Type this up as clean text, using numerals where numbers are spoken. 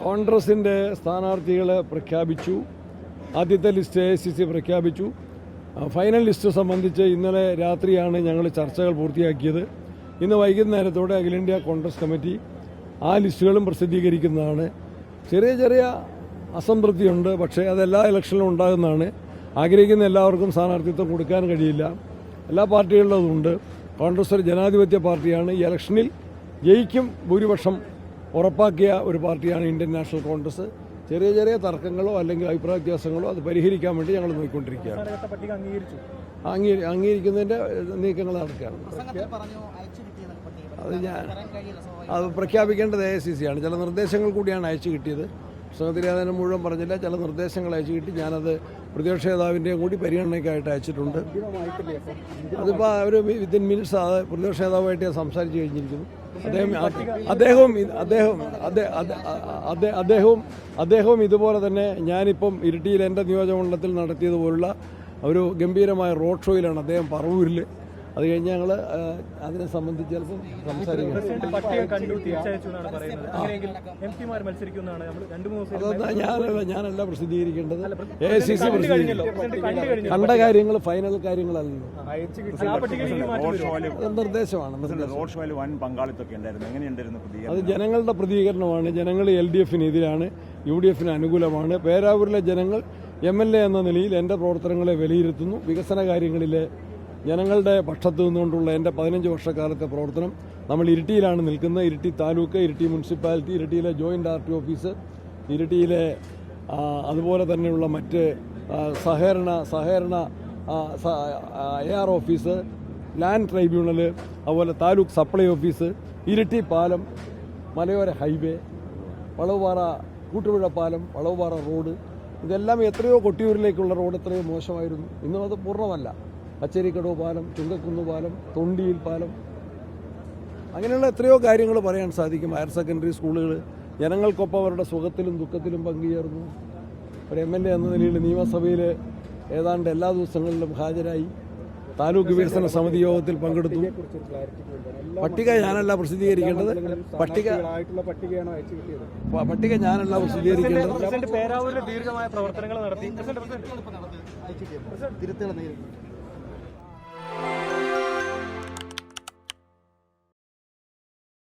കോൺഗ്രസിൻ്റെ സ്ഥാനാർത്ഥികളെ പ്രഖ്യാപിച്ചു. ആദ്യത്തെ ലിസ്റ്റ് AICC പ്രഖ്യാപിച്ചു. ഫൈനൽ ലിസ്റ്റ് സംബന്ധിച്ച് ഇന്നലെ രാത്രിയാണ് ഞങ്ങൾ ചർച്ചകൾ പൂർത്തിയാക്കിയത്. ഇന്ന് വൈകുന്നേരത്തോടെ അഖിലേന്ത്യാ കോൺഗ്രസ് കമ്മിറ്റി ആ ലിസ്റ്റുകളും പ്രസിദ്ധീകരിക്കുന്നതാണ്. ചെറിയ അസംതൃപ്തിയുണ്ട്, പക്ഷേ അതെല്ലാ ഇലക്ഷനിലും ഉണ്ടാകുന്നതാണ്. ആഗ്രഹിക്കുന്ന എല്ലാവർക്കും സ്ഥാനാർത്ഥിത്വം കൊടുക്കാൻ കഴിയില്ല. എല്ലാ പാർട്ടികളിലും അതുണ്ട്. കോൺഗ്രസ് ഒരു ജനാധിപത്യ പാർട്ടിയാണ്. ഈ ഇലക്ഷനിൽ ജയിക്കും ഭൂരിപക്ഷം ഉറപ്പാക്കിയ ഒരു പാർട്ടിയാണ് ഇന്ത്യൻ നാഷണൽ കോൺഗ്രസ്. ചെറിയ തർക്കങ്ങളോ അല്ലെങ്കിൽ അഭിപ്രായ വ്യത്യാസങ്ങളോ അത് പരിഹരിക്കാൻ വേണ്ടി ഞങ്ങൾ നോക്കിക്കൊണ്ടിരിക്കുകയാണ്. അംഗീകരിക്കുന്നതിൻ്റെ നീക്കങ്ങൾ നടക്കുകയാണ്. അത് പ്രഖ്യാപിക്കേണ്ടത് AICC ആണ്. ചില നിർദ്ദേശങ്ങൾ കൂടിയാണ് അയച്ചു കിട്ടിയത്. പുസ്തകത്തിൽ അതിന് മുഴുവൻ പറഞ്ഞില്ല. ചില നിർദ്ദേശങ്ങൾ അയച്ചു കിട്ടി. ഞാനത് പ്രതിപക്ഷ നേതാവിൻ്റെയും കൂടി പരിഗണനയ്ക്കായിട്ട് അയച്ചിട്ടുണ്ട്. അതിപ്പോൾ അവർ വിത്തിൻ മിനിറ്റ്സ് അത് പ്രതിപക്ഷ നേതാവുമായിട്ട് സംസാരിച്ച് കഴിഞ്ഞിരിക്കുന്നു. അദ്ദേഹവും ഇതുപോലെ തന്നെ ഞാനിപ്പം ഇരിട്ടിയിൽ എൻ്റെ നിയോജകമണ്ഡലത്തിൽ നടത്തിയതുപോലുള്ള ഒരു ഗംഭീരമായ റോഡ് ഷോയിലാണ് അദ്ദേഹം പറവൂരിൽ. അത് കഴിഞ്ഞ് ഞങ്ങൾ അതിനെ സംബന്ധിച്ച് ചിലപ്പോൾ സംസാരിക്കും. ഞാനല്ല പ്രസിദ്ധീകരിക്കേണ്ടത്, AICC പ്രസിദ്ധീകരിക്കും. കണ്ട കാര്യങ്ങൾ ഫൈനൽ കാര്യങ്ങളല്ലല്ലോ, നിർദ്ദേശമാണ്. അത് ജനങ്ങളുടെ പ്രതികരണമാണ്. ജനങ്ങൾ LDFന് എതിരാണ്, UDFന് അനുകൂലമാണ്. പേരാവൂരിലെ ജനങ്ങൾ MLA എന്ന നിലയിൽ എൻ്റെ പ്രവർത്തനങ്ങളെ വിലയിരുത്തുന്നു. വികസന കാര്യങ്ങളിലെ ജനങ്ങളുടെ പക്ഷത്തു നിന്നുകൊണ്ടുള്ള എൻ്റെ 15 വർഷക്കാലത്തെ പ്രവർത്തനം. നമ്മൾ ഇരിട്ടിയിലാണ് നിൽക്കുന്നത്. ഇരിട്ടി താലൂക്ക്, ഇരിട്ടി മുനിസിപ്പാലിറ്റി, ഇരിട്ടിയിലെ ജോയിൻ്റ് RTO ഓഫീസ്, ഇരിട്ടിയിലെ അതുപോലെ തന്നെയുള്ള മറ്റ് സഹകരണ AR ഓഫീസ്, ലാൻഡ് ട്രൈബ്യൂണൽ, അതുപോലെ താലൂക്ക് സപ്ലൈ ഓഫീസ്, ഇരിട്ടി പാലം, മലയോര ഹൈവേ, വളവുപാറ കൂട്ടുപുഴ പാലം, വളവുപാറ റോഡ്, ഇതെല്ലാം എത്രയോ കൊട്ടിയൂരിലേക്കുള്ള റോഡ് എത്രയോ മോശമായിരുന്നു. ഇന്നും അത് പൂർണ്ണമല്ല. കച്ചേരിക്കടവ് പാലം, ചുങ്കക്കുന്ന് പാലം, തൊണ്ടിയിൽ പാലം, അങ്ങനെയുള്ള എത്രയോ കാര്യങ്ങൾ പറയാൻ സാധിക്കും. ഹയർ സെക്കൻഡറി സ്കൂളുകൾ ജനങ്ങൾക്കൊപ്പം അവരുടെ സുഖത്തിലും ദുഃഖത്തിലും പങ്കുചേർന്നു. ഒരു MLA എന്ന നിലയിൽ നിയമസഭയിൽ ഏതാണ്ട് എല്ലാ ദിവസങ്ങളിലും ഹാജരായി. താലൂക്ക് വികസന സമിതി യോഗത്തിൽ പങ്കെടുത്തു. പട്ടിക ഞാനല്ല പ്രസിദ്ധീകരിക്കേണ്ടത്. പട്ടിക ഞാനല്ല പ്രസിദ്ധീകരിക്കേണ്ടത്.